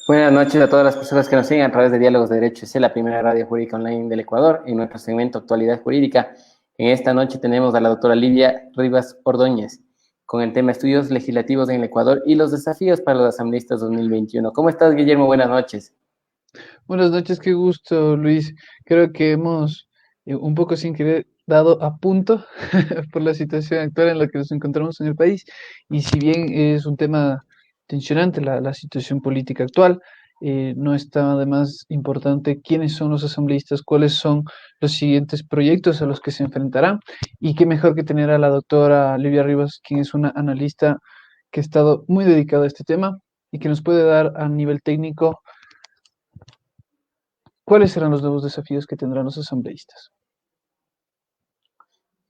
Buenas noches a todas las personas que nos siguen a través de Diálogos de Derecho. Es la primera radio jurídica online del Ecuador en nuestro segmento Actualidad Jurídica. En esta noche tenemos a la doctora Livia Rivas Ordóñez con el tema Estudios Legislativos en el Ecuador y los desafíos para los asambleístas 2021. ¿Cómo estás, Guillermo? Buenas noches. Buenas noches, qué gusto, Luis. Creo que hemos un poco sin querer dado a punto por la situación actual en la que nos encontramos en el país. Y si bien es un tema tensionante la situación política actual, no está además importante quiénes son los asambleístas, cuáles son los siguientes proyectos a los que se enfrentarán. Y qué mejor que tener a la doctora Livia Rivas, quien es una analista que ha estado muy dedicada a este tema y que nos puede dar a nivel técnico. ¿Cuáles serán los nuevos desafíos que tendrán los asambleístas?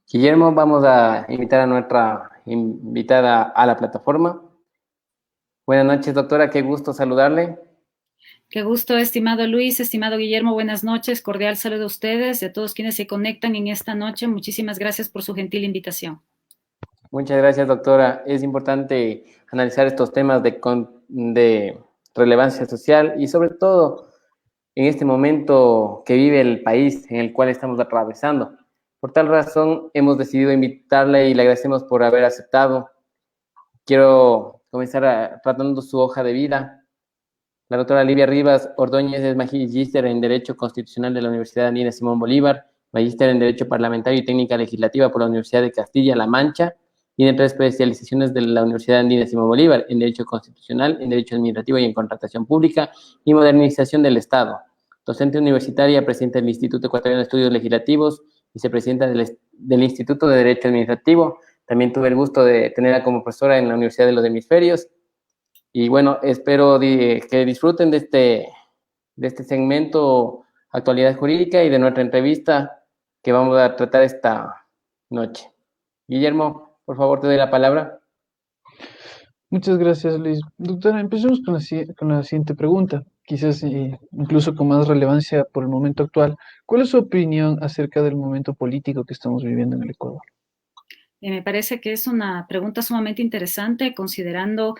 Guillermo, vamos a invitar a nuestra invitada a la plataforma. Buenas noches, doctora. Qué gusto saludarle. Qué gusto, estimado Luis, estimado Guillermo, buenas noches, cordial saludo a ustedes y a todos quienes se conectan en esta noche. Muchísimas gracias por su gentil invitación. Muchas gracias, doctora. Es importante analizar estos temas de relevancia social y sobre todo en este momento que vive el país en el cual estamos atravesando. Por tal razón, hemos decidido invitarle y le agradecemos por haber aceptado. Quiero comenzar tratando su hoja de vida. La doctora Livia Rivas Ordóñez es magíster en Derecho Constitucional de la Universidad Andina Simón Bolívar, magíster en Derecho Parlamentario y Técnica Legislativa por la Universidad de Castilla-La Mancha y en tres especializaciones de la Universidad Andina Simón Bolívar en Derecho Constitucional, en Derecho Administrativo y en Contratación Pública y Modernización del Estado. Docente universitaria, presidenta del Instituto Ecuatoriano de Estudios Legislativos, vicepresidenta del Instituto de Derecho Administrativo. También tuve el gusto de tenerla como profesora en la Universidad de los Hemisferios. Y bueno, espero que disfruten de este segmento Actualidad Jurídica y de nuestra entrevista que vamos a tratar esta noche. Guillermo, por favor, te doy la palabra. Muchas gracias, Luis. Doctora, empecemos con la siguiente pregunta, quizás incluso con más relevancia por el momento actual. ¿Cuál es su opinión acerca del momento político que estamos viviendo en el Ecuador? Me parece que es una pregunta sumamente interesante, considerando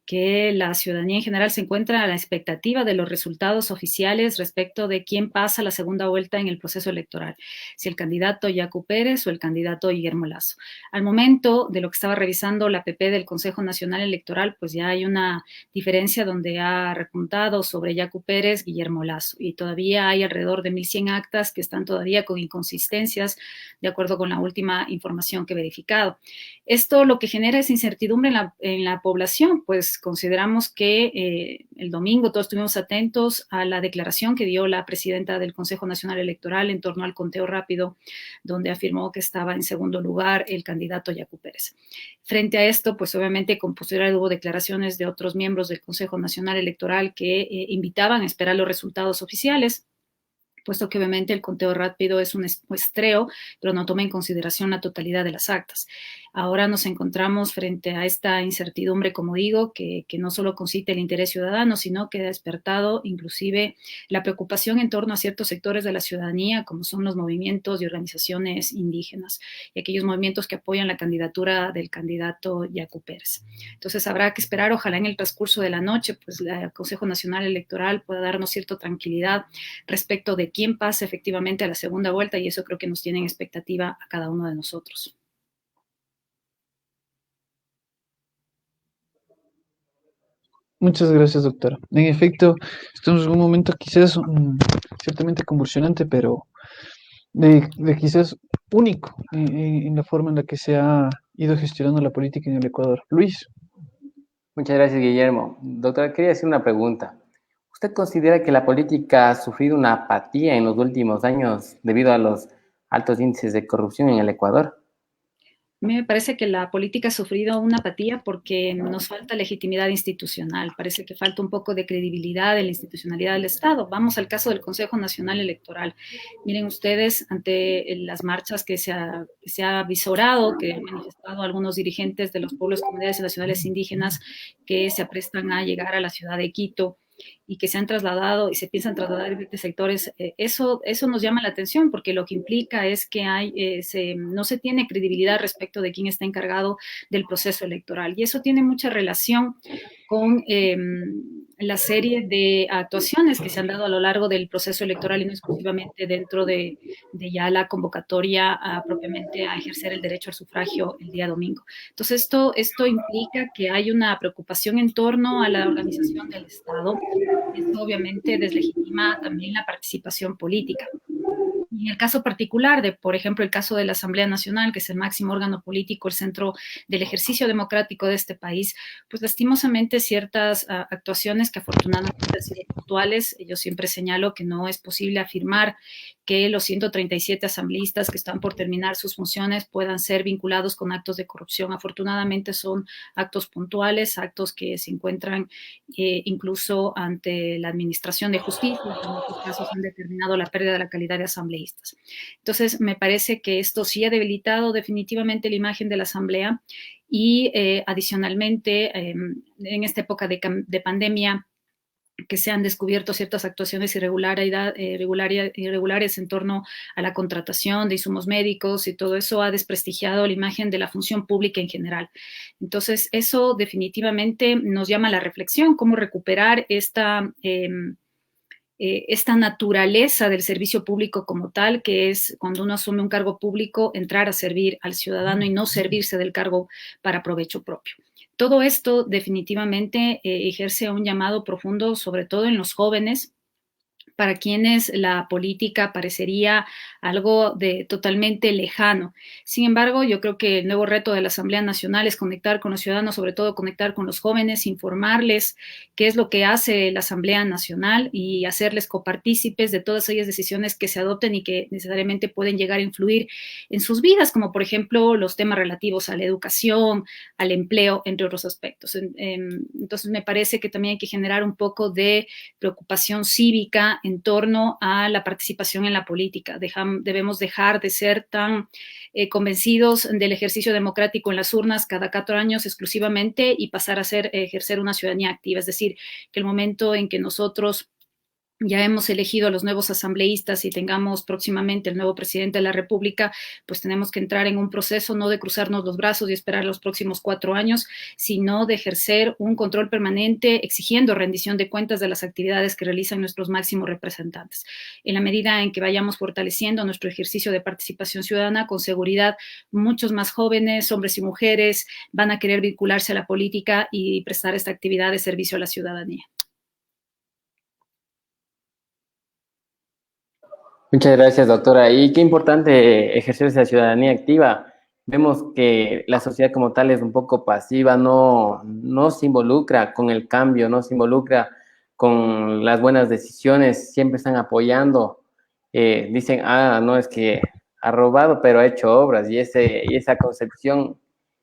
que la ciudadanía en general se encuentra a la expectativa de los resultados oficiales respecto de quién pasa la segunda vuelta en el proceso electoral, si el candidato Yacu Pérez o el candidato Guillermo Lasso. Al momento de lo que estaba revisando la PP del Consejo Nacional Electoral, pues ya hay una diferencia donde ha repuntado sobre Yacu Pérez, Guillermo Lasso, y todavía hay alrededor de 1.100 actas que están todavía con inconsistencias, de acuerdo con la última información que he verificado. Esto lo que genera es incertidumbre en la población, pues consideramos que el domingo todos estuvimos atentos a la declaración que dio la presidenta del Consejo Nacional Electoral en torno al conteo rápido, donde afirmó que estaba en segundo lugar el candidato Yacu Pérez. Frente a esto, pues obviamente con posterioridad hubo declaraciones de otros miembros del Consejo Nacional Electoral que invitaban a esperar los resultados oficiales, puesto que obviamente el conteo rápido es un muestreo, pero no toma en consideración la totalidad de las actas. Ahora nos encontramos frente a esta incertidumbre, como digo, que no solo concita el interés ciudadano, sino que ha despertado inclusive la preocupación en torno a ciertos sectores de la ciudadanía, como son los movimientos y organizaciones indígenas y aquellos movimientos que apoyan la candidatura del candidato Yacu Pérez. Entonces habrá que esperar, ojalá en el transcurso de la noche, pues el Consejo Nacional Electoral pueda darnos cierta tranquilidad respecto de quién pasa efectivamente a la segunda vuelta, y eso creo que nos tiene en expectativa a cada uno de nosotros. Muchas gracias, doctora. En efecto, estamos en un momento quizás ciertamente convulsionante, pero de quizás único en la forma en la que se ha ido gestionando la política en el Ecuador. Luis. Muchas gracias, Guillermo. Doctora, quería hacer una pregunta. ¿Usted considera que la política ha sufrido una apatía en los últimos años debido a los altos índices de corrupción en el Ecuador? A mí me parece que la política ha sufrido una apatía porque nos falta legitimidad institucional, parece que falta un poco de credibilidad en la institucionalidad del Estado. Vamos al caso del Consejo Nacional Electoral. Miren ustedes, ante las marchas que se ha visorado, que han manifestado algunos dirigentes de los pueblos, comunidades y nacionales indígenas que se aprestan a llegar a la ciudad de Quito, y que se han trasladado y se piensan trasladar a diferentes sectores, eso nos llama la atención porque lo que implica es que no se tiene credibilidad respecto de quién está encargado del proceso electoral. Y eso tiene mucha relación con la serie de actuaciones que se han dado a lo largo del proceso electoral y no exclusivamente dentro de ya la convocatoria propiamente a ejercer el derecho al sufragio el día domingo. Entonces, esto implica que hay una preocupación en torno a la organización del Estado. Esto obviamente deslegitima también la participación política. Y en el caso particular de, por ejemplo, el caso de la Asamblea Nacional, que es el máximo órgano político, el centro del ejercicio democrático de este país, pues lastimosamente ciertas actuaciones que afortunadamente han sido puntuales. Yo siempre señalo que no es posible afirmar que los 137 asambleístas que están por terminar sus funciones puedan ser vinculados con actos de corrupción. Afortunadamente son actos puntuales, actos que se encuentran incluso ante la Administración de Justicia, que en muchos casos han determinado la pérdida de la calidad de asambleístas. Entonces, me parece que esto sí ha debilitado definitivamente la imagen de la Asamblea y adicionalmente, en esta época de pandemia, que se han descubierto ciertas actuaciones irregulares en torno a la contratación de insumos médicos y todo eso ha desprestigiado la imagen de la función pública en general. Entonces, eso definitivamente nos llama a la reflexión, cómo recuperar esta naturaleza del servicio público como tal, que es cuando uno asume un cargo público, entrar a servir al ciudadano y no servirse del cargo para provecho propio. Todo esto definitivamente ejerce un llamado profundo, sobre todo en los jóvenes, para quienes la política parecería algo de totalmente lejano. Sin embargo, yo creo que el nuevo reto de la Asamblea Nacional es conectar con los ciudadanos, sobre todo conectar con los jóvenes, informarles qué es lo que hace la Asamblea Nacional y hacerles copartícipes de todas aquellas decisiones que se adopten y que necesariamente pueden llegar a influir en sus vidas, como por ejemplo los temas relativos a la educación, al empleo, entre otros aspectos. Entonces, me parece que también hay que generar un poco de preocupación cívica en torno a la participación en la política. Debemos dejar de ser tan convencidos del ejercicio democrático en las urnas cada 4 años exclusivamente y pasar a ejercer una ciudadanía activa. Es decir, que el momento en que nosotros ya hemos elegido a los nuevos asambleístas y tengamos próximamente el nuevo presidente de la República, pues tenemos que entrar en un proceso no de cruzarnos los brazos y esperar los próximos 4 años, sino de ejercer un control permanente exigiendo rendición de cuentas de las actividades que realizan nuestros máximos representantes. En la medida en que vayamos fortaleciendo nuestro ejercicio de participación ciudadana, con seguridad muchos más jóvenes, hombres y mujeres, van a querer vincularse a la política y prestar esta actividad de servicio a la ciudadanía. Muchas gracias, doctora. Y qué importante ejercer esa ciudadanía activa. Vemos que la sociedad como tal es un poco pasiva, no se involucra con el cambio, no se involucra con las buenas decisiones, siempre están apoyando. Dicen, no, es que ha robado, pero ha hecho obras, y esa concepción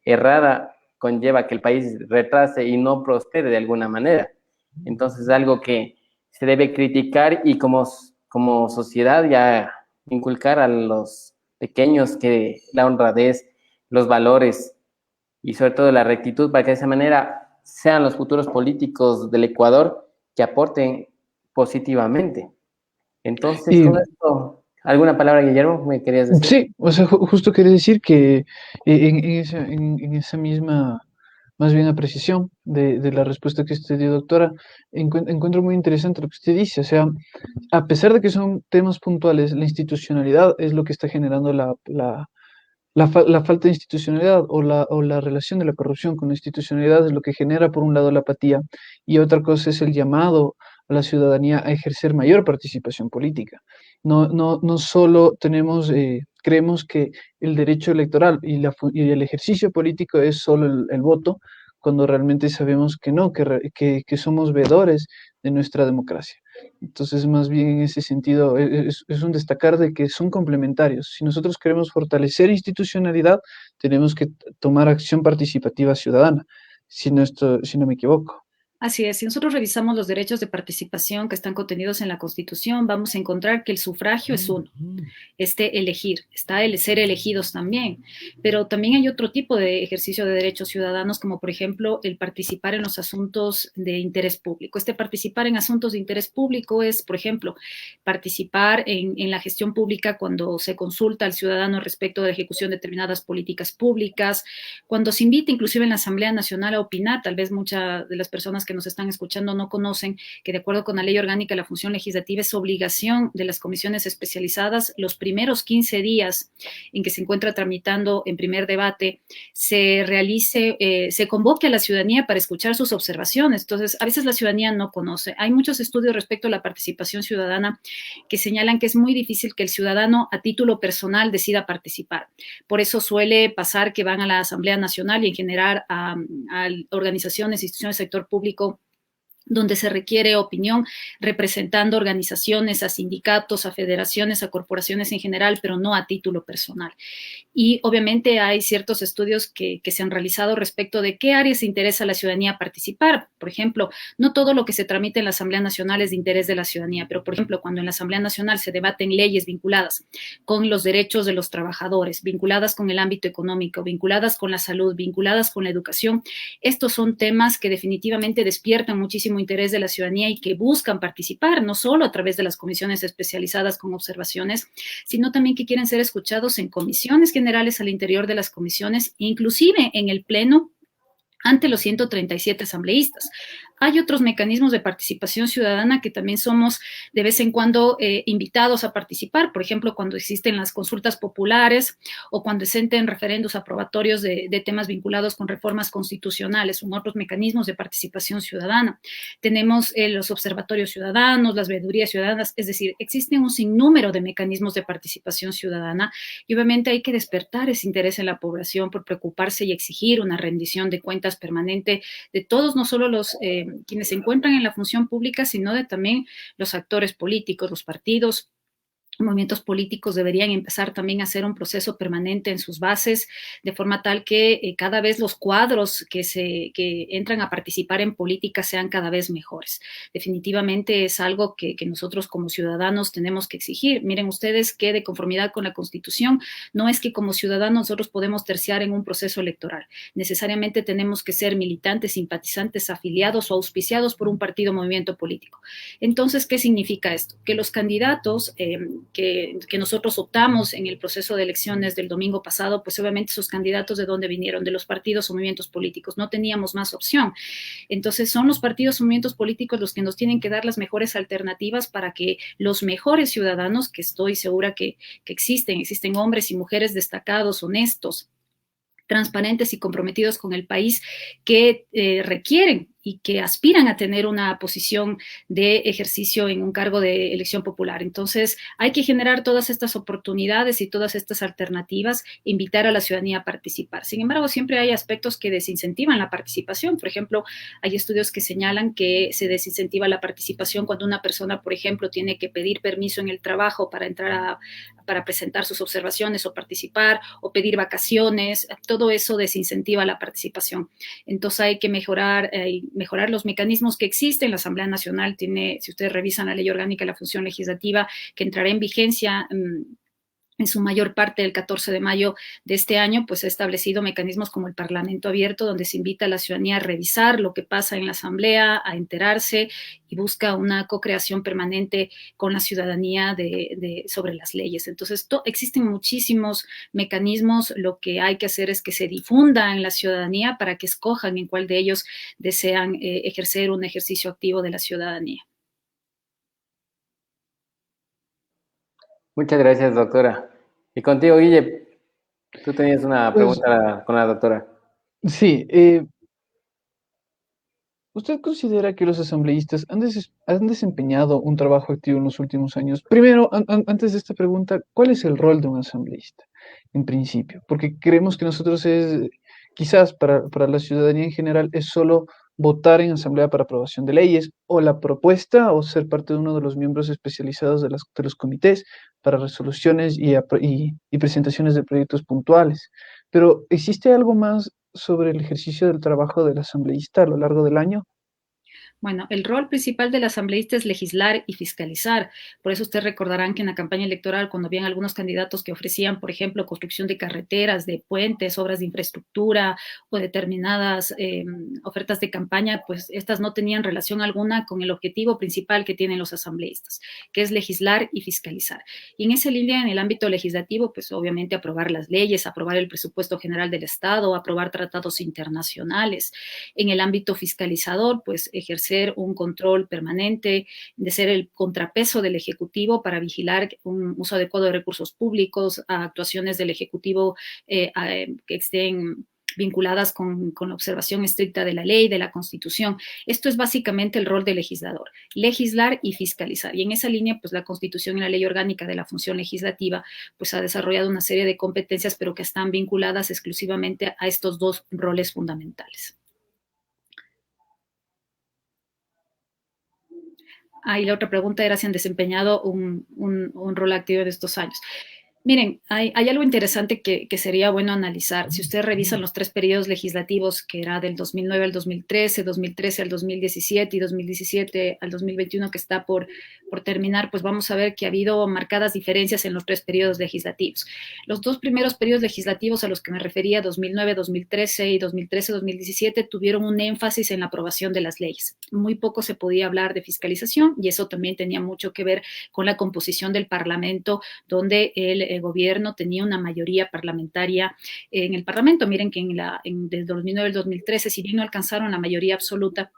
errada conlleva que el país retrase y no prospere de alguna manera. Entonces, es algo que se debe criticar y como sociedad ya inculcar a los pequeños que la honradez, los valores y sobre todo la rectitud para que de esa manera sean los futuros políticos del Ecuador que aporten positivamente. Entonces, con esto, ¿alguna palabra, Guillermo, me querías decir? Sí, o sea, justo quería decir que en esa misma, más bien apreciación de la respuesta que usted dio, doctora, encuentro muy interesante lo que usted dice. O sea, a pesar de que son temas puntuales, la institucionalidad es lo que está generando la falta de institucionalidad o la relación de la corrupción con la institucionalidad es lo que genera, por un lado, la apatía y otra cosa es el llamado a la ciudadanía a ejercer mayor participación política. No solo creemos que el derecho electoral y el ejercicio político es solo el voto, cuando realmente sabemos que no, que somos veedores de nuestra democracia. Entonces, más bien en ese sentido, es un destacar de que son complementarios. Si nosotros queremos fortalecer institucionalidad, tenemos que tomar acción participativa ciudadana, si no me equivoco. Así es, si nosotros revisamos los derechos de participación que están contenidos en la Constitución, vamos a encontrar que el sufragio es uno, elegir, está el ser elegidos también, pero también hay otro tipo de ejercicio de derechos ciudadanos, como por ejemplo el participar en los asuntos de interés público. Este participar en asuntos de interés público es, por ejemplo, participar en la gestión pública cuando se consulta al ciudadano respecto de la ejecución de determinadas políticas públicas, cuando se invita inclusive en la Asamblea Nacional a opinar, tal vez muchas de las personas que que nos están escuchando no conocen que de acuerdo con la Ley Orgánica de la Función Legislativa es obligación de las comisiones especializadas los primeros 15 días en que se encuentra tramitando en primer debate, se convoque a la ciudadanía para escuchar sus observaciones. Entonces, a veces la ciudadanía no conoce. Hay muchos estudios respecto a la participación ciudadana que señalan que es muy difícil que el ciudadano a título personal decida participar. Por eso suele pasar que van a la Asamblea Nacional y en general a organizaciones, instituciones del sector público donde se requiere opinión representando organizaciones, a sindicatos, a federaciones, a corporaciones en general, pero no a título personal. Y obviamente hay ciertos estudios que se han realizado respecto de qué áreas interesa a la ciudadanía participar. Por ejemplo, no todo lo que se tramita en la Asamblea Nacional es de interés de la ciudadanía, pero por ejemplo, cuando en la Asamblea Nacional se debaten leyes vinculadas con los derechos de los trabajadores, vinculadas con el ámbito económico, vinculadas con la salud, vinculadas con la educación, estos son temas que definitivamente despiertan muchísimo interés de la ciudadanía y que buscan participar, no solo a través de las comisiones especializadas con observaciones, sino también que quieren ser escuchados en comisiones generales al interior de las comisiones, inclusive en el Pleno ante los 137 asambleístas. Hay otros mecanismos de participación ciudadana que también somos de vez en cuando invitados a participar, por ejemplo, cuando existen las consultas populares o cuando existen referendos aprobatorios de temas vinculados con reformas constitucionales, son otros mecanismos de participación ciudadana. Tenemos los observatorios ciudadanos, las veedurías ciudadanas, es decir, existen un sinnúmero de mecanismos de participación ciudadana y obviamente hay que despertar ese interés en la población por preocuparse y exigir una rendición de cuentas permanente de todos, no solo los quienes se encuentran en la función pública, sino de también los actores políticos, los partidos. Movimientos políticos deberían empezar también a hacer un proceso permanente en sus bases, de forma tal que cada vez los cuadros que entran a participar en política sean cada vez mejores. Definitivamente es algo que nosotros como ciudadanos tenemos que exigir. Miren ustedes que de conformidad con la Constitución, no es que como ciudadanos nosotros podemos terciar en un proceso electoral. Necesariamente tenemos que ser militantes, simpatizantes, afiliados o auspiciados por un partido o movimiento político. Entonces, ¿qué significa esto? Que los candidatos que nosotros optamos en el proceso de elecciones del domingo pasado, pues obviamente esos candidatos de dónde vinieron, de los partidos o movimientos políticos, no teníamos más opción. Entonces son los partidos o movimientos políticos los que nos tienen que dar las mejores alternativas para que los mejores ciudadanos, que estoy segura que existen hombres y mujeres destacados, honestos, transparentes y comprometidos con el país que requieren y que aspiran a tener una posición de ejercicio en un cargo de elección popular. Entonces, hay que generar todas estas oportunidades y todas estas alternativas, invitar a la ciudadanía a participar. Sin embargo, siempre hay aspectos que desincentivan la participación. Por ejemplo, hay estudios que señalan que se desincentiva la participación cuando una persona, por ejemplo, tiene que pedir permiso en el trabajo para para presentar sus observaciones o participar, o pedir vacaciones. Todo eso desincentiva la participación. Entonces, hay que mejorar los mecanismos que existen. La Asamblea Nacional tiene, si ustedes revisan la Ley Orgánica de la Función Legislativa, que entrará en vigencia en su mayor parte el 14 de mayo de este año, pues ha establecido mecanismos como el Parlamento Abierto, donde se invita a la ciudadanía a revisar lo que pasa en la Asamblea, a enterarse y busca una co-creación permanente con la ciudadanía sobre las leyes. Entonces, existen muchísimos mecanismos. Lo que hay que hacer es que se difunda en la ciudadanía para que escojan en cuál de ellos desean ejercer un ejercicio activo de la ciudadanía. Muchas gracias, doctora. Y contigo, Guille, tú tenías una Pues pregunta con la doctora. sí, ¿usted considera que los asambleístas han desempeñado un trabajo activo en los últimos años? Primero, antes de esta pregunta, ¿cuál es el rol de un asambleísta en principio? Porque creemos que nosotros quizás para la ciudadanía en general, es solo votar en asamblea para aprobación de leyes o la propuesta o ser parte de uno de los miembros especializados de los comités para resoluciones y presentaciones de proyectos puntuales. Pero ¿existe algo más sobre el ejercicio del trabajo del asambleísta a lo largo del año? Bueno, el rol principal del asambleísta es legislar y fiscalizar. Por eso ustedes recordarán que en la campaña electoral, cuando habían algunos candidatos que ofrecían, por ejemplo, construcción de carreteras, de puentes, obras de infraestructura o determinadas ofertas de campaña, pues estas no tenían relación alguna con el objetivo principal que tienen los asambleístas, que es legislar y fiscalizar. Y en esa línea, en el ámbito legislativo, pues obviamente aprobar las leyes, aprobar el presupuesto general del Estado, aprobar tratados internacionales. En el ámbito fiscalizador, pues ejercer un control permanente, de ser el contrapeso del Ejecutivo para vigilar un uso adecuado de recursos públicos, a actuaciones del Ejecutivo que estén vinculadas con la observación estricta de la ley, de la Constitución. Esto es básicamente el rol del legislador, legislar y fiscalizar. Y en esa línea, pues la Constitución y la Ley Orgánica de la Función Legislativa, pues ha desarrollado una serie de competencias, pero que están vinculadas exclusivamente a estos dos roles fundamentales. Y la otra pregunta era si han desempeñado un rol activo en estos años. Miren, hay algo interesante que sería bueno analizar. Si ustedes revisan los 3 periodos legislativos, que era del 2009 al 2013, 2013 al 2017 y 2017 al 2021, que está por terminar, pues vamos a ver que ha habido marcadas diferencias en los 3 periodos legislativos. Los 2 primeros periodos legislativos a los que me refería, 2009, 2013 y 2013, 2017, tuvieron un énfasis en la aprobación de las leyes. Muy poco se podía hablar de fiscalización y eso también tenía mucho que ver con la composición del Parlamento, donde el gobierno tenía una mayoría parlamentaria en el Parlamento. Miren que desde 2009 al 2013, si bien no alcanzaron la mayoría absoluta,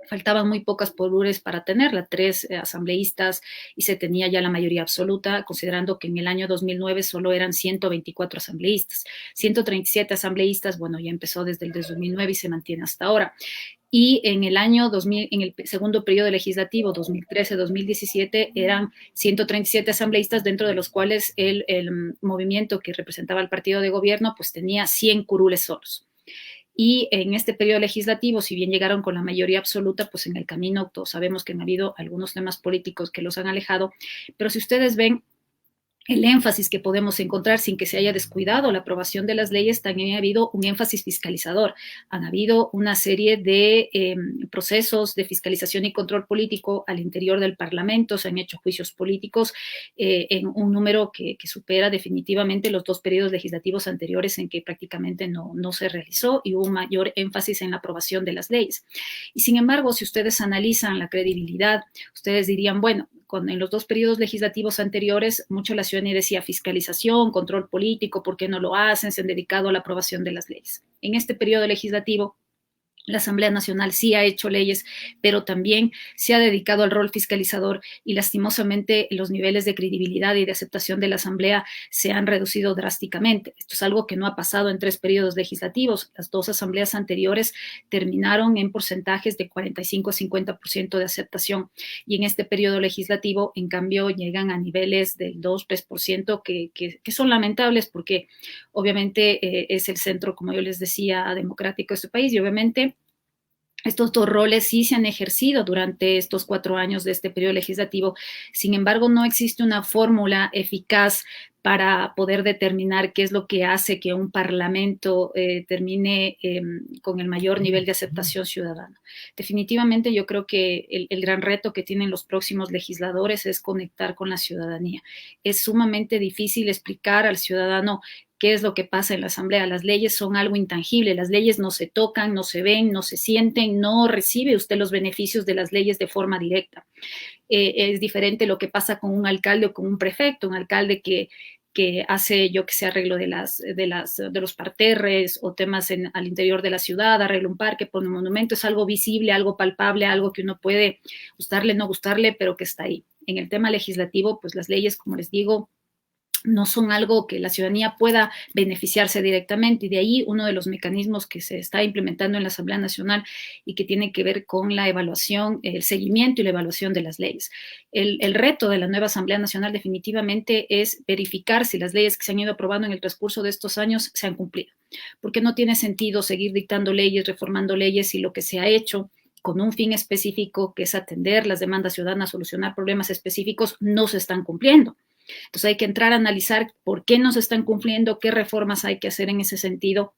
faltaban muy pocas curules para tenerla, 3 asambleístas y se tenía ya la mayoría absoluta, considerando que en el año 2009 solo eran 124 asambleístas. 137 asambleístas, bueno, ya empezó desde el 2009 y se mantiene hasta ahora. Y en el año 2000, en el segundo periodo legislativo, 2013-2017, eran 137 asambleístas, dentro de los cuales el movimiento que representaba el partido de gobierno, pues tenía 100 curules solos. Y en este periodo legislativo, si bien llegaron con la mayoría absoluta, pues en el camino todos sabemos que han habido algunos temas políticos que los han alejado, pero si ustedes ven el énfasis que podemos encontrar sin que se haya descuidado la aprobación de las leyes, también ha habido un énfasis fiscalizador. Han habido una serie de procesos de fiscalización y control político al interior del Parlamento, se han hecho juicios políticos en un número que supera definitivamente los 2 periodos legislativos anteriores en que prácticamente no se realizó y hubo un mayor énfasis en la aprobación de las leyes. Y sin embargo, si ustedes analizan la credibilidad, ustedes dirían, bueno, en los 2 periodos legislativos anteriores, mucho la ciudadanía decía fiscalización, control político, ¿por qué no lo hacen? Se han dedicado a la aprobación de las leyes. En este periodo legislativo, la Asamblea Nacional sí ha hecho leyes, pero también se ha dedicado al rol fiscalizador y lastimosamente los niveles de credibilidad y de aceptación de la Asamblea se han reducido drásticamente. Esto es algo que no ha pasado en 3 periodos legislativos. Las 2 asambleas anteriores terminaron en porcentajes de 45 a 50% de aceptación y en este periodo legislativo, en cambio, llegan a niveles del 2-3% que son lamentables porque obviamente es el centro, como yo les decía, democrático de este país y obviamente estos 2 roles sí se han ejercido durante estos 4 años de este periodo legislativo. Sin embargo, no existe una fórmula eficaz para poder determinar qué es lo que hace que un parlamento termine con el mayor nivel de aceptación ciudadana. Definitivamente yo creo que el gran reto que tienen los próximos legisladores es conectar con la ciudadanía. Es sumamente difícil explicar al ciudadano qué es lo que pasa en la Asamblea. Las leyes son algo intangible, las leyes no se tocan, no se ven, no se sienten, no recibe usted los beneficios de las leyes de forma directa. Es diferente lo que pasa con un alcalde o con un prefecto, un alcalde que hace, yo que sé, arreglo de los parterres o temas al interior de la ciudad, arregla un parque, pone un monumento, es algo visible, algo palpable, algo que uno puede gustarle, no gustarle, pero que está ahí. En el tema legislativo, pues las leyes, como les digo, no son algo que la ciudadanía pueda beneficiarse directamente y de ahí uno de los mecanismos que se está implementando en la Asamblea Nacional y que tiene que ver con la evaluación, el seguimiento y la evaluación de las leyes. El reto de la nueva Asamblea Nacional definitivamente es verificar si las leyes que se han ido aprobando en el transcurso de estos años se han cumplido, porque no tiene sentido seguir dictando leyes, reformando leyes y lo que se ha hecho con un fin específico, que es atender las demandas ciudadanas, solucionar problemas específicos, no se están cumpliendo. Entonces hay que entrar a analizar por qué no se están cumpliendo, qué reformas hay que hacer en ese sentido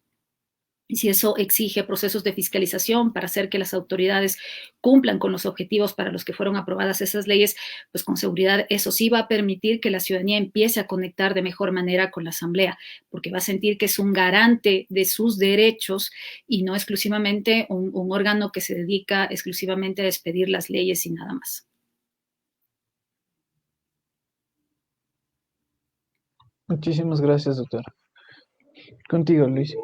y si eso exige procesos de fiscalización para hacer que las autoridades cumplan con los objetivos para los que fueron aprobadas esas leyes, pues con seguridad eso sí va a permitir que la ciudadanía empiece a conectar de mejor manera con la Asamblea, porque va a sentir que es un garante de sus derechos y no exclusivamente un órgano que se dedica exclusivamente a expedir las leyes y nada más. Muchísimas gracias, doctora. Contigo, Luis.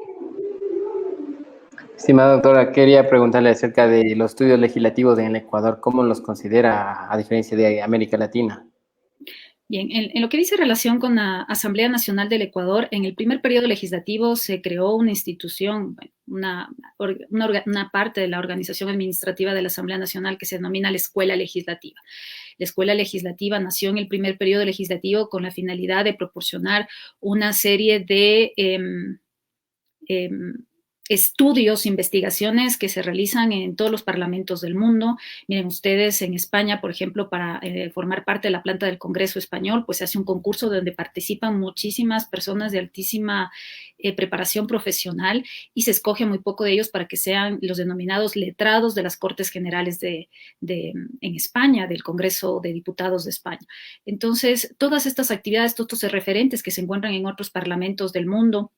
Estimada doctora, quería preguntarle acerca de los estudios legislativos en el Ecuador, ¿cómo los considera a diferencia de América Latina? Bien, en lo que dice relación con la Asamblea Nacional del Ecuador, en el primer periodo legislativo se creó una institución, una parte de la organización administrativa de la Asamblea Nacional que se denomina la Escuela Legislativa. La Escuela Legislativa nació en el primer periodo legislativo con la finalidad de proporcionar una serie de estudios, investigaciones que se realizan en todos los parlamentos del mundo. Miren ustedes, en España, por ejemplo, para formar parte de la planta del Congreso Español, pues se hace un concurso donde participan muchísimas personas de altísima preparación profesional y se escoge muy poco de ellos para que sean los denominados letrados de las Cortes Generales en España, del Congreso de Diputados de España. Entonces, todas estas actividades, todos estos referentes que se encuentran en otros parlamentos del mundo,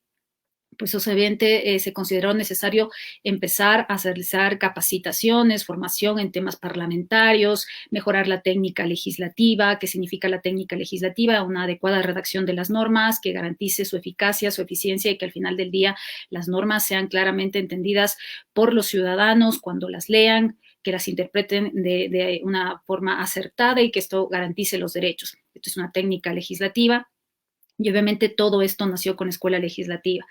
pues obviamente se consideró necesario empezar a realizar capacitaciones, formación en temas parlamentarios, mejorar la técnica legislativa. ¿Qué significa la técnica legislativa? Una adecuada redacción de las normas que garantice su eficacia, su eficiencia y que al final del día las normas sean claramente entendidas por los ciudadanos cuando las lean, que las interpreten de una forma acertada y que esto garantice los derechos. Esto es una técnica legislativa. Y obviamente todo esto nació con la escuela legislativa.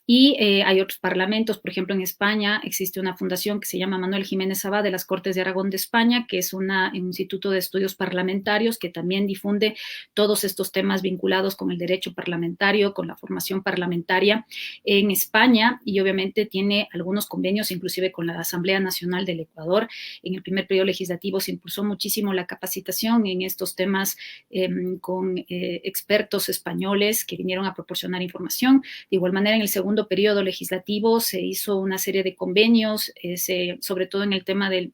Y hay otros parlamentos, por ejemplo, en España existe una fundación que se llama Manuel Jiménez Abad de las Cortes de Aragón de España, que es un instituto de estudios parlamentarios que también difunde todos estos temas vinculados con el derecho parlamentario, con la formación parlamentaria en España, y obviamente tiene algunos convenios inclusive con la Asamblea Nacional del Ecuador. En el primer periodo legislativo se impulsó muchísimo la capacitación en estos temas con expertos españoles que vinieron a proporcionar información. De igual manera, en el segundo periodo legislativo se hizo una serie de convenios, sobre todo en el tema del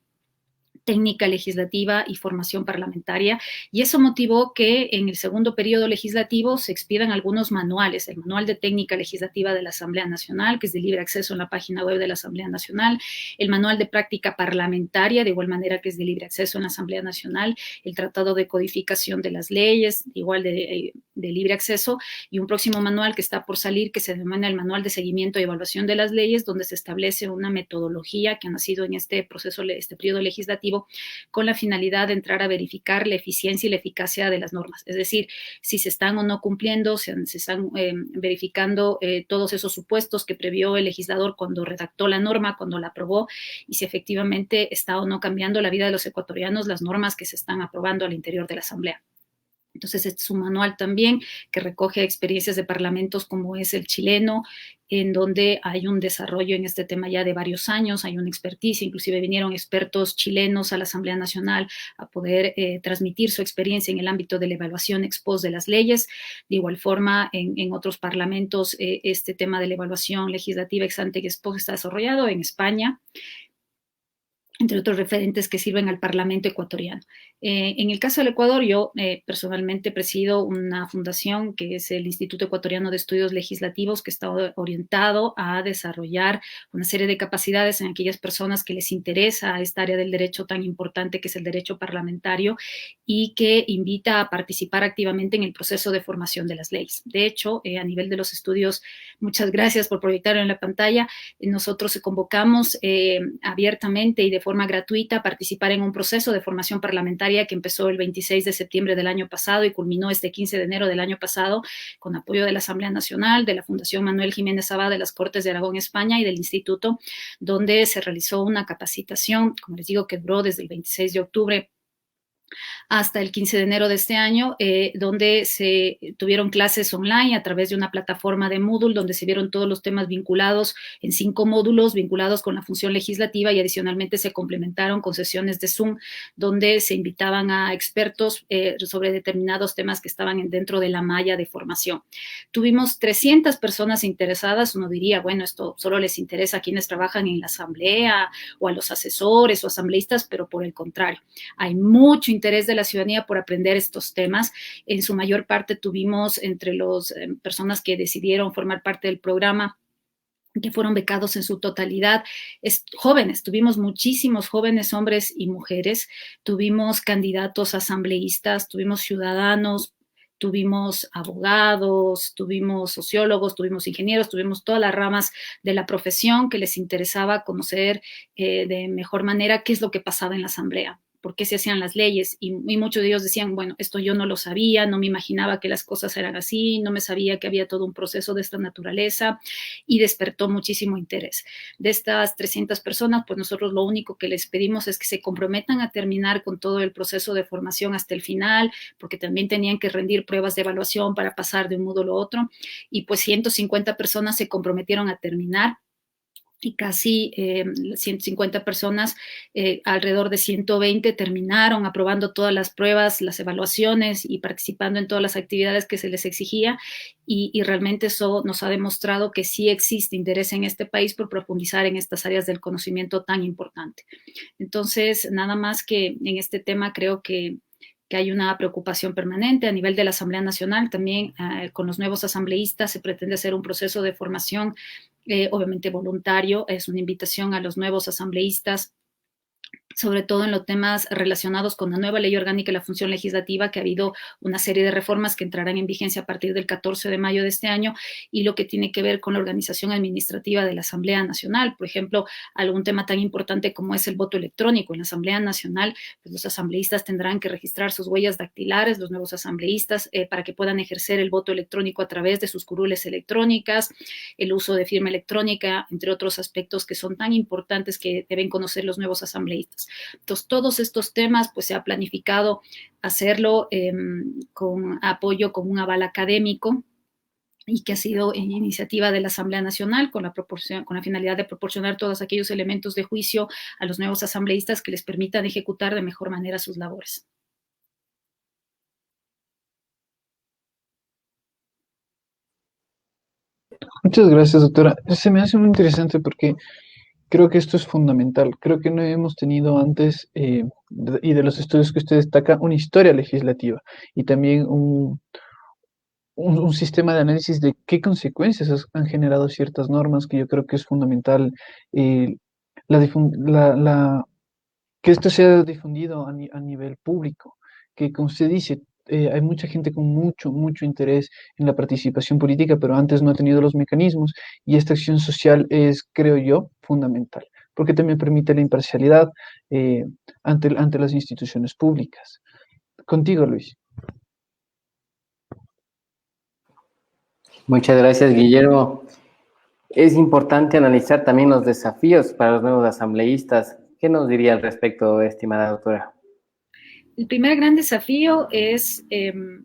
técnica legislativa y formación parlamentaria, y eso motivó que en el segundo periodo legislativo se expidan algunos manuales, el manual de técnica legislativa de la Asamblea Nacional, que es de libre acceso en la página web de la Asamblea Nacional, el manual de práctica parlamentaria, de igual manera que es de libre acceso en la Asamblea Nacional, el tratado de codificación de las leyes, igual de libre acceso, y un próximo manual que está por salir, que se denomina el manual de seguimiento y evaluación de las leyes, donde se establece una metodología que ha nacido en este proceso, este periodo legislativo, con la finalidad de entrar a verificar la eficiencia y la eficacia de las normas. Es decir, si se están o no cumpliendo, se están verificando todos esos supuestos que previó el legislador cuando redactó la norma, cuando la aprobó, y si efectivamente está o no cambiando la vida de los ecuatorianos las normas que se están aprobando al interior de la Asamblea. Entonces, este es un manual también que recoge experiencias de parlamentos como es el chileno, en donde hay un desarrollo en este tema ya de varios años, hay una experticia, inclusive vinieron expertos chilenos a la Asamblea Nacional a poder transmitir su experiencia en el ámbito de la evaluación ex post de las leyes. De igual forma, en otros parlamentos, este tema de la evaluación legislativa ex ante y ex post está desarrollado en España, entre otros referentes que sirven al Parlamento ecuatoriano. En el caso del Ecuador, yo personalmente presido una fundación que es el Instituto Ecuatoriano de Estudios Legislativos, que está orientado a desarrollar una serie de capacidades en aquellas personas que les interesa esta área del derecho tan importante que es el derecho parlamentario y que invita a participar activamente en el proceso de formación de las leyes. De hecho, a nivel de los estudios, muchas gracias por proyectarlo en la pantalla, nosotros convocamos abiertamente y de forma gratuita a participar en un proceso de formación parlamentaria que empezó el 26 de septiembre del año pasado y culminó este 15 de enero del año pasado con apoyo de la Asamblea Nacional, de la Fundación Manuel Jiménez Abad de las Cortes de Aragón, España y del Instituto, donde se realizó una capacitación, como les digo, que duró desde el 26 de octubre hasta el 15 de enero de este año, donde se tuvieron clases online a través de una plataforma de Moodle, donde se vieron todos los temas vinculados en 5 módulos, vinculados con la función legislativa, y adicionalmente se complementaron con sesiones de Zoom, donde se invitaban a expertos sobre determinados temas que estaban dentro de la malla de formación. Tuvimos 300 personas interesadas. Uno diría, bueno, esto solo les interesa a quienes trabajan en la asamblea o a los asesores o asambleístas, pero por el contrario, hay mucho interés de la ciudadanía por aprender estos temas. En su mayor parte tuvimos entre las personas que decidieron formar parte del programa, que fueron becados en su totalidad, jóvenes, tuvimos muchísimos jóvenes hombres y mujeres, tuvimos candidatos asambleístas, tuvimos ciudadanos, tuvimos abogados, tuvimos sociólogos, tuvimos ingenieros, tuvimos todas las ramas de la profesión que les interesaba conocer de mejor manera qué es lo que pasaba en la asamblea, por qué se hacían las leyes, y muchos de ellos decían, bueno, esto yo no lo sabía, no me imaginaba que las cosas eran así, no me sabía que había todo un proceso de esta naturaleza, y despertó muchísimo interés. De estas 300 personas, pues nosotros lo único que les pedimos es que se comprometan a terminar con todo el proceso de formación hasta el final, porque también tenían que rendir pruebas de evaluación para pasar de un módulo a otro, y pues 150 personas se comprometieron a terminar, y casi 150 personas, alrededor de 120, terminaron aprobando todas las pruebas, las evaluaciones y participando en todas las actividades que se les exigía, y realmente eso nos ha demostrado que sí existe interés en este país por profundizar en estas áreas del conocimiento tan importante. Entonces, nada más que en este tema creo que hay una preocupación permanente a nivel de la Asamblea Nacional. También con los nuevos asambleístas se pretende hacer un proceso de formación, obviamente voluntario. Es una invitación a los nuevos asambleístas, sobre todo en los temas relacionados con la nueva ley orgánica y la función legislativa, que ha habido una serie de reformas que entrarán en vigencia a partir del 14 de mayo de este año, y lo que tiene que ver con la organización administrativa de la Asamblea Nacional. Por ejemplo, algún tema tan importante como es el voto electrónico. En la Asamblea Nacional, pues los asambleístas tendrán que registrar sus huellas dactilares, los nuevos asambleístas, para que puedan ejercer el voto electrónico a través de sus curules electrónicas, el uso de firma electrónica, entre otros aspectos que son tan importantes que deben conocer los nuevos asambleístas. Entonces, todos estos temas, pues se ha planificado hacerlo con apoyo, con un aval académico, y que ha sido en iniciativa de la Asamblea Nacional con la finalidad de proporcionar todos aquellos elementos de juicio a los nuevos asambleístas que les permitan ejecutar de mejor manera sus labores. Muchas gracias, doctora. Se me hace muy interesante porque creo que esto es fundamental. Creo que no hemos tenido antes, y de los estudios que usted destaca, una historia legislativa y también un sistema de análisis de qué consecuencias han generado ciertas normas, que yo creo que es fundamental, eh, que esto sea difundido a nivel público, que como usted dice, hay mucha gente con mucho interés en la participación política, pero antes no ha tenido los mecanismos, y esta acción social es, creo yo, fundamental, porque también permite la imparcialidad eh, ante las instituciones públicas. Contigo, Luis. Muchas gracias, Guillermo. Es importante analizar también los desafíos para los nuevos asambleístas. ¿Qué nos diría al respecto, estimada doctora? El primer gran desafío es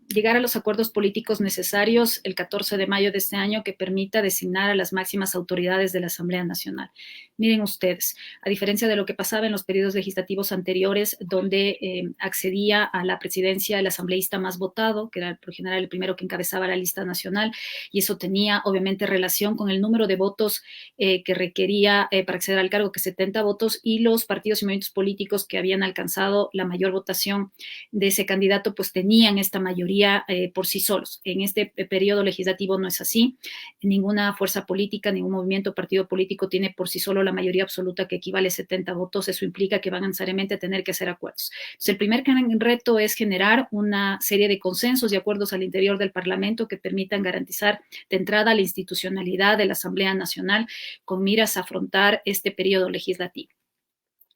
llegar a los acuerdos políticos necesarios el 14 de mayo de este año, que permita designar a las máximas autoridades de la Asamblea Nacional. Miren ustedes, a diferencia de lo que pasaba en los periodos legislativos anteriores, donde accedía a la presidencia el asambleísta más votado, que era por general el primero que encabezaba la lista nacional, y eso tenía obviamente relación con el número de votos que requería para acceder al cargo, que 70 votos, y los partidos y movimientos políticos que habían alcanzado la mayor votación de ese candidato, pues tenían esta mayoría por sí solos. En este periodo legislativo no es así. Ninguna fuerza política, ningún movimiento o partido político tiene por sí solo la mayoría absoluta, que equivale a 70 votos. Eso implica que van necesariamente a tener que hacer acuerdos. Entonces, el primer gran reto es generar una serie de consensos y acuerdos al interior del Parlamento que permitan garantizar de entrada la institucionalidad de la Asamblea Nacional con miras a afrontar este periodo legislativo.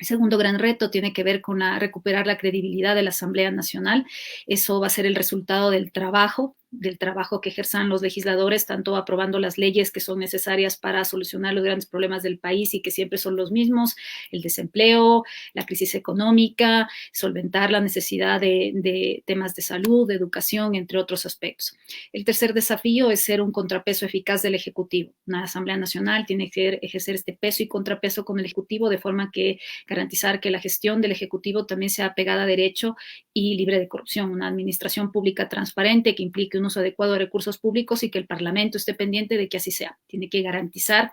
El segundo gran reto tiene que ver con recuperar la credibilidad de la Asamblea Nacional. Eso va a ser el resultado del trabajo del trabajo que ejerzan los legisladores, tanto aprobando las leyes que son necesarias para solucionar los grandes problemas del país y que siempre son los mismos: el desempleo, la crisis económica, solventar la necesidad de temas de salud, de educación, entre otros aspectos. El tercer desafío es ser un contrapeso eficaz del Ejecutivo. Una Asamblea Nacional tiene que ejercer este peso y contrapeso con el Ejecutivo, de forma que garantizar que la gestión del Ejecutivo también sea pegada a derecho y libre de corrupción. Una administración pública transparente que implique un uso adecuado de recursos públicos y que el Parlamento esté pendiente de que así sea. Tiene que garantizar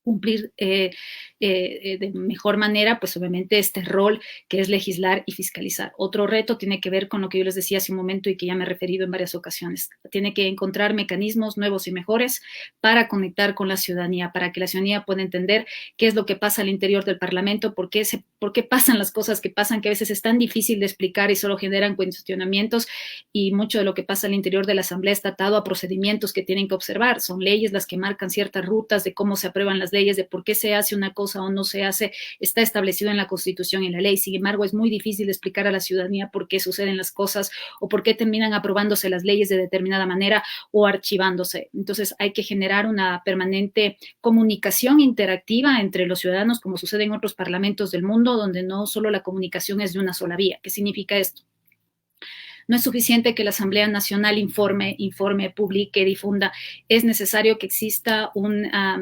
cumplir de mejor manera, pues obviamente este rol que es legislar y fiscalizar. Otro reto tiene que ver con lo que yo les decía hace un momento y que ya me he referido en varias ocasiones. Tiene que encontrar mecanismos nuevos y mejores para conectar con la ciudadanía, para que la ciudadanía pueda entender qué es lo que pasa al interior del Parlamento, por qué pasan las cosas que pasan, que a veces es tan difícil de explicar y solo generan cuestionamientos, y mucho de lo que pasa al interior de la Asamblea está atado a procedimientos que tienen que observar. Son leyes las que marcan ciertas rutas de cómo se aprueban las leyes, de por qué se hace una cosa o no se hace, está establecido en la Constitución y en la ley. Sin embargo, es muy difícil explicar a la ciudadanía por qué suceden las cosas o por qué terminan aprobándose las leyes de determinada manera o archivándose. Entonces, hay que generar una permanente comunicación interactiva entre los ciudadanos, como sucede en otros parlamentos del mundo, donde no solo la comunicación es de una sola vía. ¿Qué significa esto? No es suficiente que la Asamblea Nacional informe, publique, difunda. Es necesario que exista una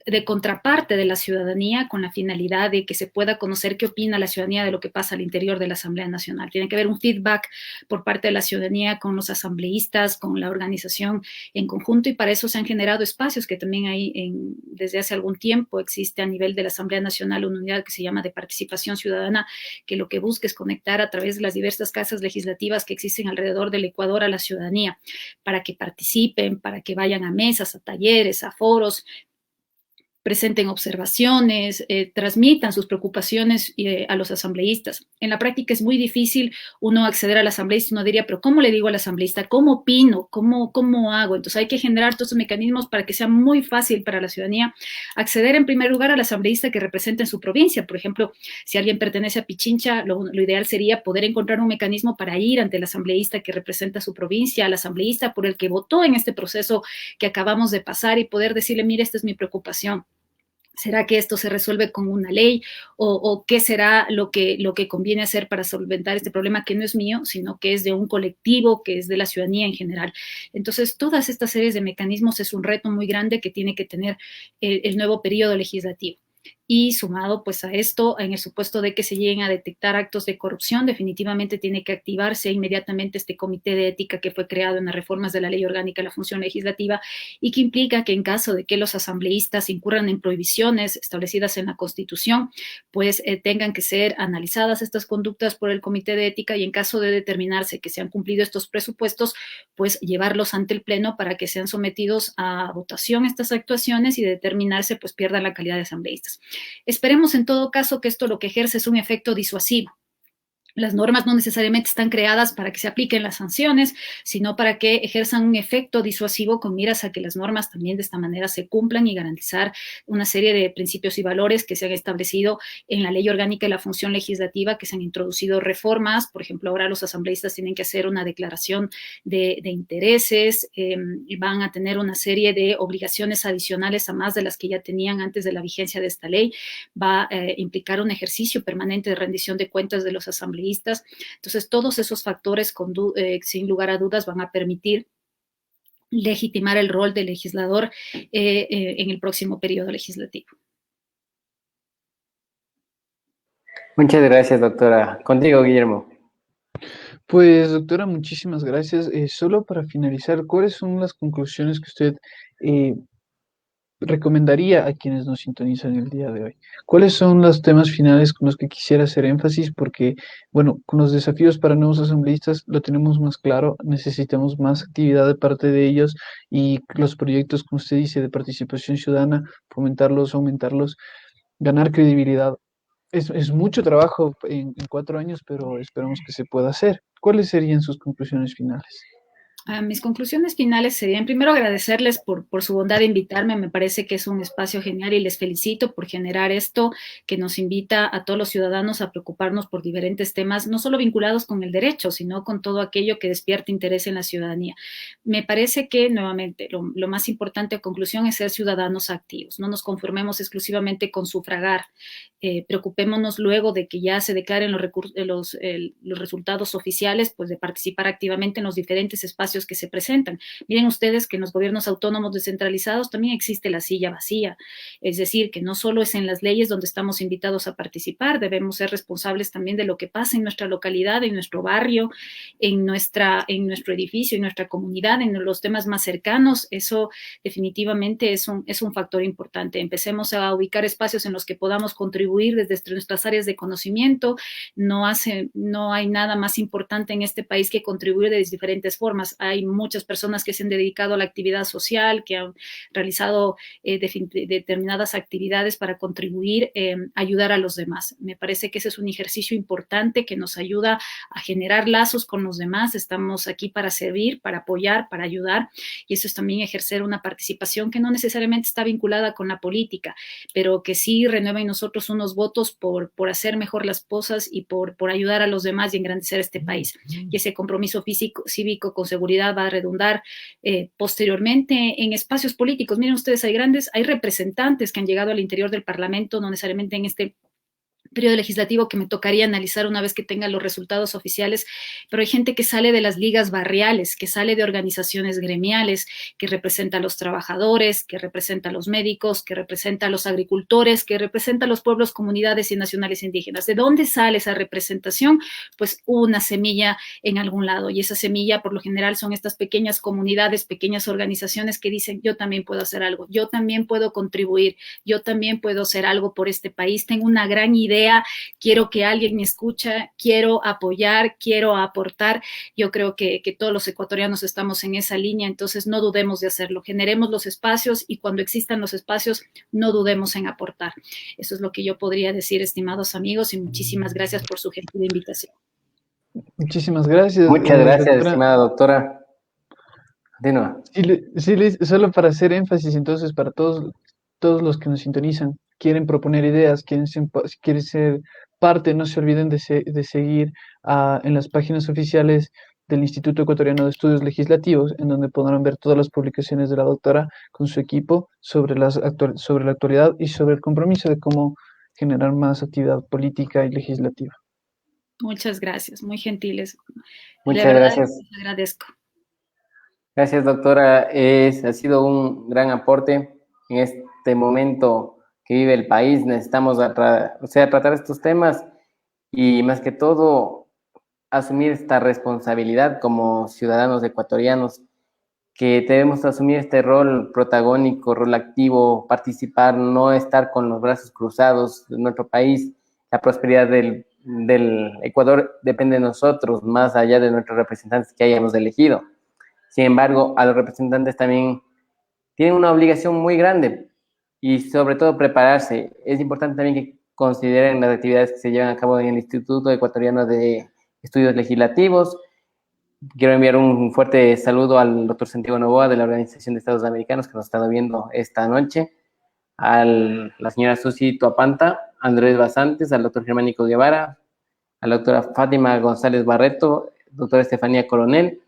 de contraparte de la ciudadanía, con la finalidad de que se pueda conocer qué opina la ciudadanía de lo que pasa al interior de la Asamblea Nacional. Tiene que haber un feedback por parte de la ciudadanía con los asambleístas, con la organización en conjunto, y para eso se han generado espacios que también hay desde hace algún tiempo. Existe a nivel de la Asamblea Nacional una unidad que se llama de participación ciudadana, que lo que busca es conectar a través de las diversas casas legislativas que existen alrededor del Ecuador a la ciudadanía, para que participen, para que vayan a mesas, a talleres, a foros, presenten observaciones, transmitan sus preocupaciones a los asambleístas. En la práctica es muy difícil uno acceder al asambleísta. Uno diría, pero ¿cómo le digo al asambleísta? ¿Cómo opino? ¿Cómo hago? Entonces hay que generar todos esos mecanismos para que sea muy fácil para la ciudadanía acceder, en primer lugar, al asambleísta que represente en su provincia. Por ejemplo, si alguien pertenece a Pichincha, lo ideal sería poder encontrar un mecanismo para ir ante el asambleísta que representa su provincia, al asambleísta por el que votó en este proceso que acabamos de pasar, y poder decirle, mire, esta es mi preocupación. ¿Será que esto se resuelve con una ley? ¿O qué será lo que conviene hacer para solventar este problema, que no es mío, sino que es de un colectivo, que es de la ciudadanía en general? Entonces, todas estas series de mecanismos es un reto muy grande que tiene que tener el nuevo periodo legislativo. Y sumado pues a esto, en el supuesto de que se lleguen a detectar actos de corrupción, definitivamente tiene que activarse inmediatamente este comité de ética que fue creado en las reformas de la Ley Orgánica de la Función Legislativa, y que implica que en caso de que los asambleístas incurran en prohibiciones establecidas en la Constitución, pues tengan que ser analizadas estas conductas por el comité de ética, y en caso de determinarse que se han cumplido estos presupuestos, pues llevarlos ante el Pleno para que sean sometidos a votación estas actuaciones, y de determinarse pues pierdan la calidad de asambleístas. Esperemos en todo caso que esto lo que ejerce es un efecto disuasivo. Las normas no necesariamente están creadas para que se apliquen las sanciones, sino para que ejerzan un efecto disuasivo con miras a que las normas también de esta manera se cumplan, y garantizar una serie de principios y valores que se han establecido en la Ley Orgánica de la Función Legislativa, que se han introducido reformas. Por ejemplo, ahora los asambleístas tienen que hacer una declaración de intereses, y van a tener una serie de obligaciones adicionales a más de las que ya tenían antes de la vigencia de esta ley. Va a implicar un ejercicio permanente de rendición de cuentas de los asambleístas. Entonces, todos esos factores, sin lugar a dudas, van a permitir legitimar el rol del legislador en el próximo periodo legislativo. Muchas gracias, doctora. Contigo, Guillermo. Pues, doctora, muchísimas gracias. Solo para finalizar, ¿cuáles son las conclusiones que usted recomendaría a quienes nos sintonizan el día de hoy? ¿Cuáles son los temas finales con los que quisiera hacer énfasis? Porque, bueno, con los desafíos para nuevos asambleístas lo tenemos más claro, necesitamos más actividad de parte de ellos, y los proyectos, como usted dice, de participación ciudadana, fomentarlos, aumentarlos, ganar credibilidad. Es mucho trabajo en 4 años, pero esperamos que se pueda hacer. ¿Cuáles serían sus conclusiones finales? Mis conclusiones finales serían, primero, agradecerles por su bondad de invitarme. Me parece que es un espacio genial y les felicito por generar esto que nos invita a todos los ciudadanos a preocuparnos por diferentes temas, no solo vinculados con el derecho, sino con todo aquello que despierta interés en la ciudadanía. Me parece que, nuevamente, lo más importante a conclusión es ser ciudadanos activos. No nos conformemos exclusivamente con sufragar. Preocupémonos luego de que ya se declaren los resultados oficiales, pues de participar activamente en los diferentes espacios que se presentan. Miren ustedes que en los gobiernos autónomos descentralizados también existe la silla vacía, es decir, que no solo es en las leyes donde estamos invitados a participar, debemos ser responsables también de lo que pasa en nuestra localidad, en nuestro barrio, en nuestro edificio, en nuestra comunidad, en los temas más cercanos. Eso definitivamente es un factor importante. Empecemos a ubicar espacios en los que podamos contribuir desde nuestras áreas de conocimiento. No hay nada más importante en este país que contribuir de diferentes formas. Hay muchas personas que se han dedicado a la actividad social, que han realizado determinadas actividades para contribuir, ayudar a los demás. Me parece que ese es un ejercicio importante que nos ayuda a generar lazos con los demás. Estamos aquí para servir, para apoyar, para ayudar, y eso es también ejercer una participación que no necesariamente está vinculada con la política, pero que sí renueva en nosotros unos votos por hacer mejor las cosas y por ayudar a los demás y engrandecer este país. Y ese compromiso cívico con seguridad va a redundar posteriormente en espacios políticos. Miren ustedes, hay representantes que han llegado al interior del Parlamento, no necesariamente en este periodo legislativo que me tocaría analizar una vez que tenga los resultados oficiales, pero hay gente que sale de las ligas barriales, que sale de organizaciones gremiales, que representa a los trabajadores, que representa a los médicos, que representa a los agricultores, que representa a los pueblos, comunidades y nacionales indígenas. ¿De dónde sale esa representación? Pues una semilla en algún lado, y esa semilla por lo general son estas pequeñas comunidades, pequeñas organizaciones que dicen: yo también puedo hacer algo, yo también puedo contribuir, yo también puedo hacer algo por este país, tengo una gran idea, quiero que alguien me escuche, quiero apoyar, quiero aportar. Yo creo que todos los ecuatorianos estamos en esa línea, entonces no dudemos de hacerlo, generemos los espacios, y cuando existan los espacios, no dudemos en aportar. Eso es lo que yo podría decir, estimados amigos, y muchísimas gracias por su gentil invitación. Muchísimas gracias, Muchas gracias, doctora. estimada doctora. Continúa. Sí, Luis, solo para hacer énfasis entonces para todos los que nos sintonizan, quieren proponer ideas, quieren ser parte, no se olviden de seguir en las páginas oficiales del Instituto Ecuatoriano de Estudios Legislativos, en donde podrán ver todas las publicaciones de la doctora con su equipo sobre sobre la actualidad y sobre el compromiso de cómo generar más actividad política y legislativa. Muchas gracias, muy gentiles. Muchas De verdad, gracias. les agradezco. Gracias, doctora. Ha sido un gran aporte en este momento que vive el país. Necesitamos tratar estos temas y, más que todo, asumir esta responsabilidad como ciudadanos ecuatorianos, que debemos asumir este rol protagónico, rol activo, participar, no estar con los brazos cruzados de nuestro país. La prosperidad del Ecuador depende de nosotros, más allá de nuestros representantes que hayamos elegido. Sin embargo, a los representantes también tienen una obligación muy grande, y sobre todo prepararse. Es importante también que consideren las actividades que se llevan a cabo en el Instituto Ecuatoriano de Estudios Legislativos. Quiero enviar un fuerte saludo al doctor Santiago Novoa de la Organización de Estados Americanos, que nos está viendo esta noche, a la señora Susi Tuapanta, Andrés Basantes, al doctor Germánico Guevara, a la doctora Fátima González Barreto, doctora Estefanía Coronel,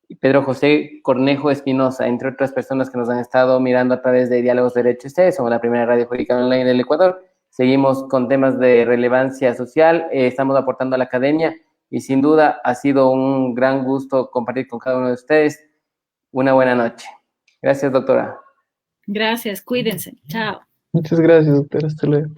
y Pedro José Cornejo Espinosa, entre otras personas que nos han estado mirando a través de Diálogos Derecho Ustedes. Somos la primera radio jurídica online del Ecuador. Seguimos con temas de relevancia social, estamos aportando a la academia, y sin duda ha sido un gran gusto compartir con cada uno de ustedes. Una buena noche. Gracias, doctora. Gracias, cuídense. Chao. Muchas gracias, doctora. Hasta luego.